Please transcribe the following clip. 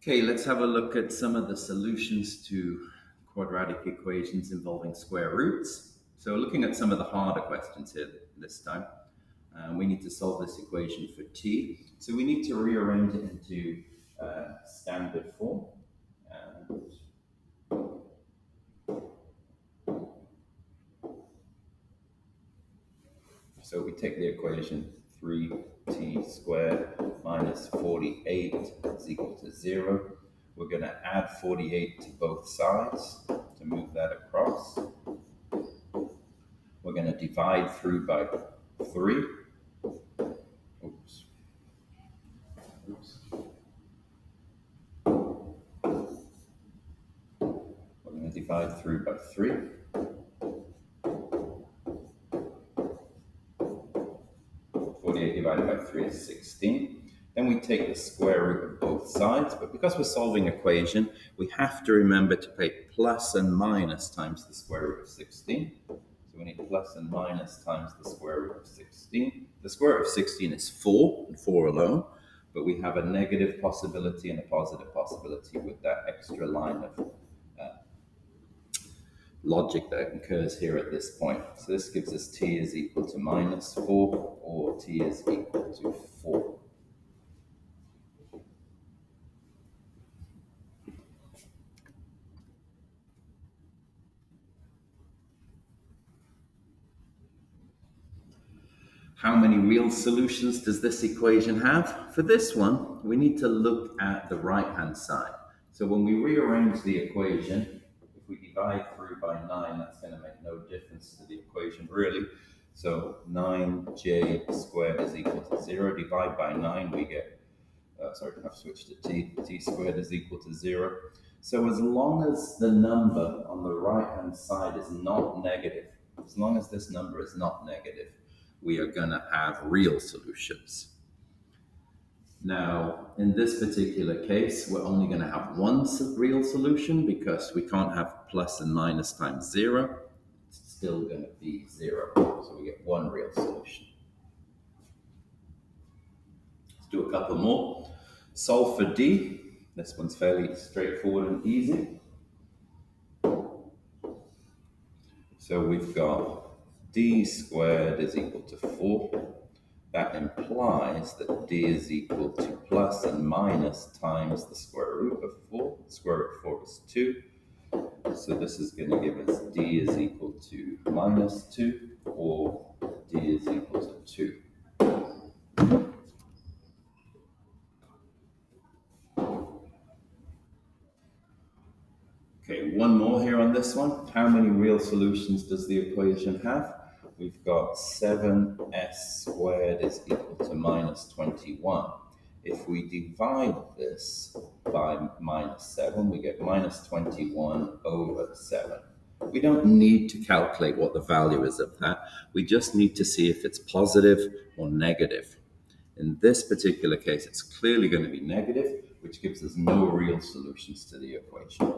Okay, let's have a look at some of the solutions to quadratic equations involving square roots. So looking at some of the harder questions here this time, we need to solve this equation for t. So we need to rearrange it into standard form. So we take the equation 3t squared minus 48 is equal to 0. We're going to add 48 to both sides to move that across. We're going to divide through by 3. Oops. We're going to divide through by 3. Divided by 3 is 16. Then we take the square root of both sides, but because we're solving an equation, we have to remember to take plus and minus times the square root of 16. So we need plus and minus times the square root of 16. The square root of 16 is 4, and 4 alone, but we have a negative possibility and a positive possibility with that extra line of logic that occurs here at this point. So this gives us t is equal to minus 4 or t is equal to 4. How many real solutions does this equation have? For this one, we need to look at the right-hand side. So when we rearrange the equation, if we divide through by 9, that's going to make no difference to the equation really. So 9j squared is equal to 0. Divide by 9, we get, I've switched to t squared is equal to 0. So as long as the number on the right-hand side is not negative, as long as this number is not negative, we are going to have real solutions. Now, in this particular case, we're only going to have one real solution because we can't have plus and minus times 0. It's still going to be 0. So we get one real solution. Let's do a couple more. Solve for d. This one's fairly straightforward and easy. So we've got d squared is equal to 4. That implies that d is equal to plus and minus times the square root of 4. The square root of 4 is 2. So this is going to give us d is equal to minus 2 or d is equal to 2. Okay, one more here on this one. How many real solutions does the equation have? We've got 7s squared is equal to minus 21. If we divide this by minus 7, we get minus 21 over 7. We don't need to calculate what the value is of that. We just need to see if it's positive or negative. In this particular case, it's clearly going to be negative, which gives us no real solutions to the equation.